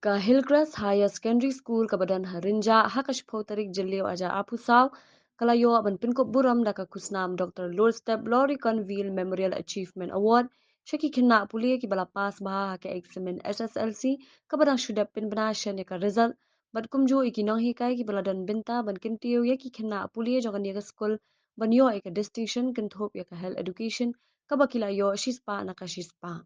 Ka Hill Crest Hr Secondary School ka badan Rynjah hakash tarik jeliu aja apusau kalayo aban Pynkupburom da ka kusnam Dr. Lord Step Lori Conville Memorial Achievement Award Shaki khynnah pulia ki bala pass baha ke examen SSLC ka badang shudap pin banashan ya ka result bad kumjo iki nonghikai ki bala dan bynta ban kintiu ya ki khynnah pulia jogan ya ka school ban yo ka distinction kinthop ya ka health education ka bakila yo shispa na ka shispa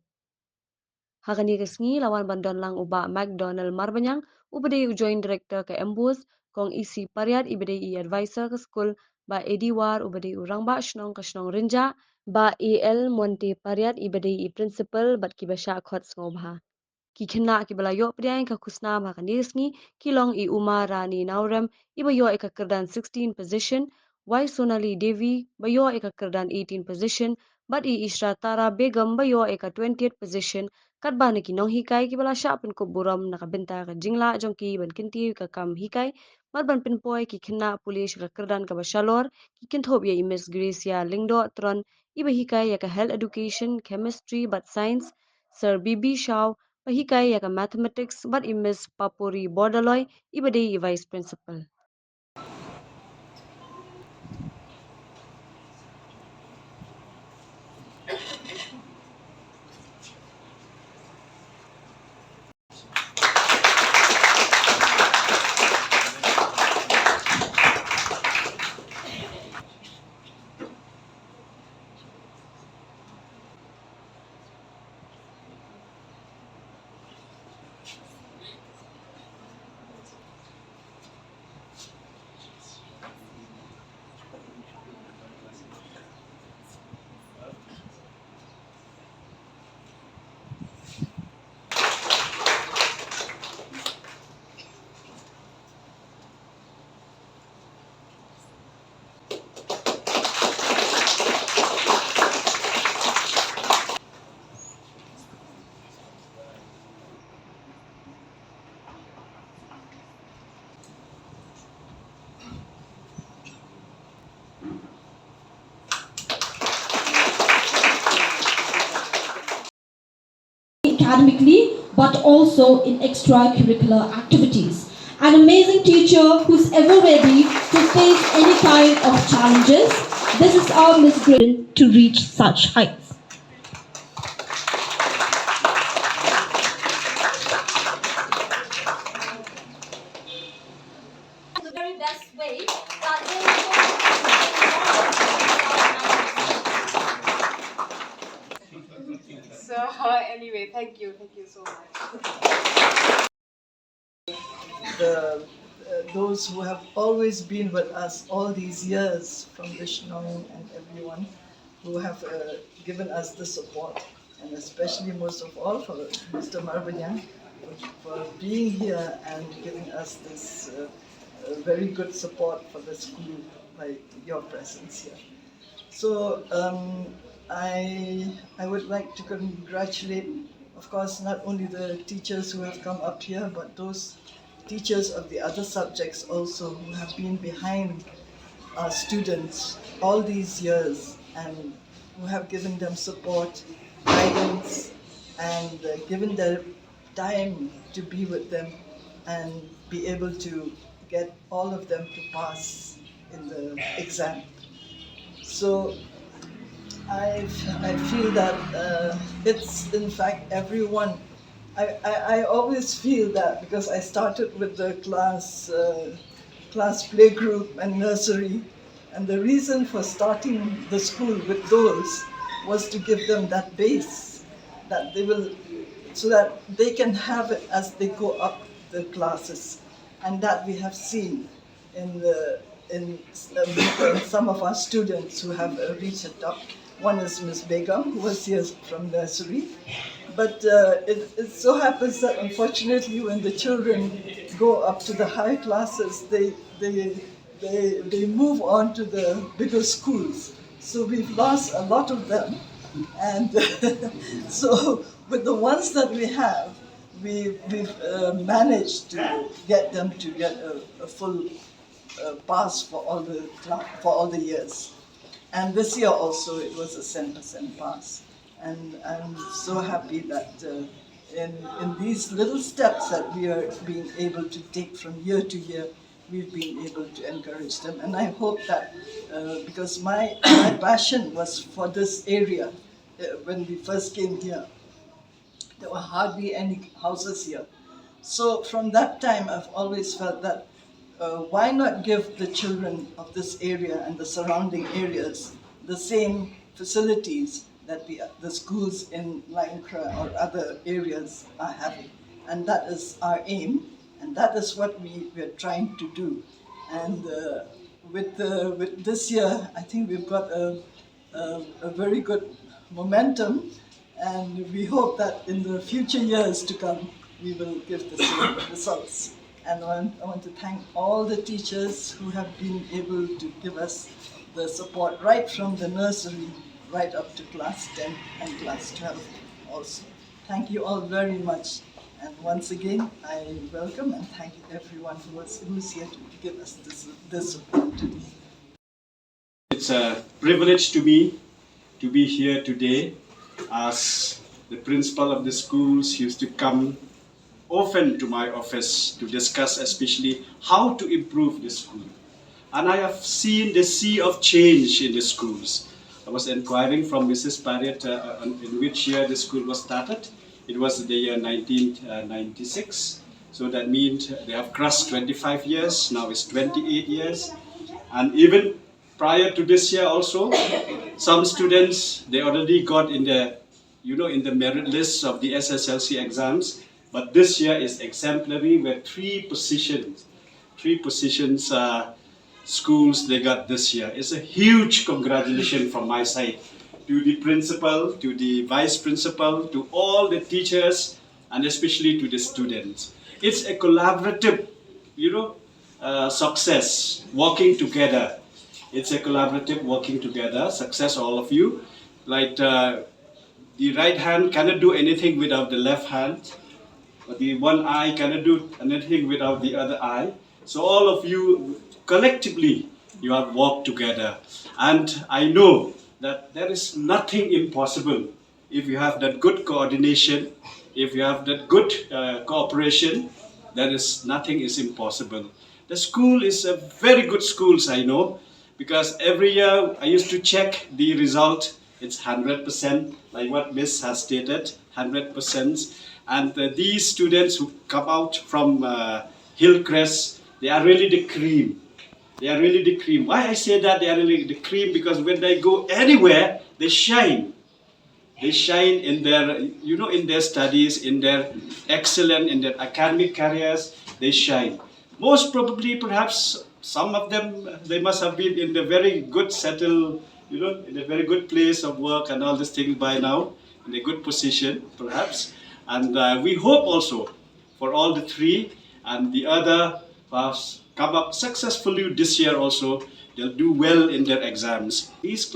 Hakani kesngi lawan bandon lang uba McDonald Marbanyang ubade joint director ke MBOSE kong isi pariat ibade advisor ke school ba Ediwar ubade urang ba shnong ke shnong Rynjah ba AL Monte pariat ibade principal bat kibasha khot ngobha ki khynnah ki bala yo priang ka kusna ma ka nisngi ki long I Uma Rani Nauram iba yo ka kerdan 16 position Y Sonali Devi ba yo ka kerdan 18 position but I Ishra Tara Begum ba yo ka 20th position kat ba ki nong hikai ki bala sha Pynkupburom na ka bynta ka jingla jong ki ban kinti ka kam hikai mat ban pinpoy ki khynnah police ka kerdan ka bashalor ki kinthop ye Miss Gracia Lingdo tron iba hikai ya ka health education chemistry but science Sir BB Shaw Pahikai ya ka mathematics but I Miss Papuri Bordaloy ibade I vice principal. Academically, but also in extracurricular activities. An amazing teacher who's ever ready to face any kind of challenges. This is our Miss Grace to reach such heights. The very best way that So anyway, thank you so much. Those who have always been with us all these years, from Vishnu and everyone, who have given us the support, and especially most of all for Mr. Marbanyang for being here and giving us this very good support for the school by your presence here. So I would like to congratulate, of course, not only the teachers who have come up here, but those teachers of the other subjects also who have been behind our students all these years and who have given them support, guidance, and given their time to be with them and be able to get all of them to pass in the exam. So I feel that it's in fact everyone. I always feel that because I started with the class play group and nursery, and the reason for starting the school with those was to give them that base that they will, so that they can have it as they go up the classes, and that we have seen in some of our students who have reached the top. One is Miss Begum, who was here from nursery. But it so happens that unfortunately when the children go up to the higher classes, they move on to the bigger schools. So we've lost a lot of them. And so with the ones that we have, we've managed to get them to get a full pass for all the years. And this year also it was a 10% pass. And I'm so happy that in these little steps that we are being able to take from year to year, we've been able to encourage them. And I hope that, because my passion was for this area, when we first came here, there were hardly any houses here. So from that time, I've always felt that why not give the children of this area and the surrounding areas the same facilities that the schools in Lancra or other areas are having. And that is our aim, and that is what we're trying to do. And with this year, I think we've got a very good momentum, and we hope that in the future years to come, we will give the same results. And I want to thank all the teachers who have been able to give us the support right from the nursery right up to class 10 and class 12 also. Thank you all very much. And once again, I welcome and thank everyone who's here to give us this support today. It's a privilege to me to be here today, as the principal of the schools used to come often to my office to discuss especially how to improve the school. And I have seen the sea of change in the schools. I was inquiring from Mrs. Parrott in which year the school was started. It was the year 1996. So that means they have crossed 25 years, now it's 28 years. And even prior to this year also, some students, they already got in the, in the merit list of the SSLC exams. But this year is exemplary, where three positions schools they got this year. It's a huge congratulations from my side to the principal, to the vice principal, to all the teachers, and especially to the students. It's a collaborative, success, working together. It's a collaborative working together, success all of you. Like the right hand cannot do anything without the left hand. But the one eye cannot do anything without the other eye. So all of you, collectively, you have worked together. And I know that there is nothing impossible if you have that good coordination, if you have that good cooperation, nothing is impossible. The school is a very good school, I know, because every year I used to check the result. It's 100%, like what Miss has stated, 100%. And these students who come out from Hill Crest, they are really the cream. They are really the cream. Why I say that they are really the cream? Because when they go anywhere, they shine. They shine in their, in their studies, in their excellence, in their academic careers. They shine. Most probably, perhaps, some of them, they must have been in the very good settled, in a very good place of work and all these things by now, in a good position, perhaps. And we hope also for all the three and the other who have come up successfully this year also, they'll do well in their exams. These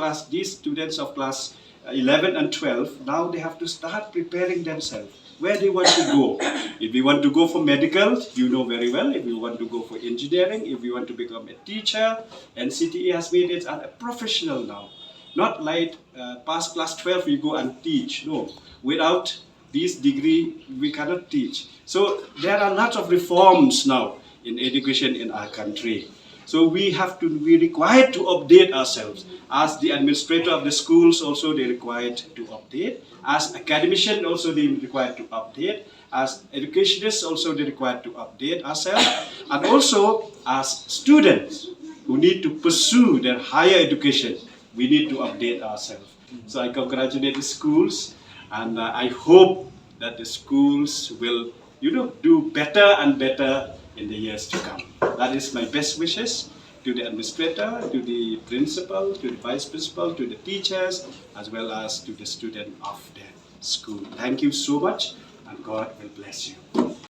students of class 11 and 12, now they have to start preparing themselves. Where they want to go. If we want to go for medical, you know very well. If you want to go for engineering, if you want to become a teacher, NCTE has made it a professional now. Not like past class 12 you go and teach. No, without this degree we cannot teach. So there are lots of reforms now in education in our country. So we required to update ourselves. As the administrator of the schools also they required to update. As academicians also they required to update. As educationists also they required to update ourselves. And also as students who need to pursue their higher education, we need to update ourselves. So I congratulate the schools, and I hope that the schools will, do better and better in the years to come. That is my best wishes to the administrator, to the principal, to the vice principal, to the teachers, as well as to the student of the school. Thank you so much, and God will bless you.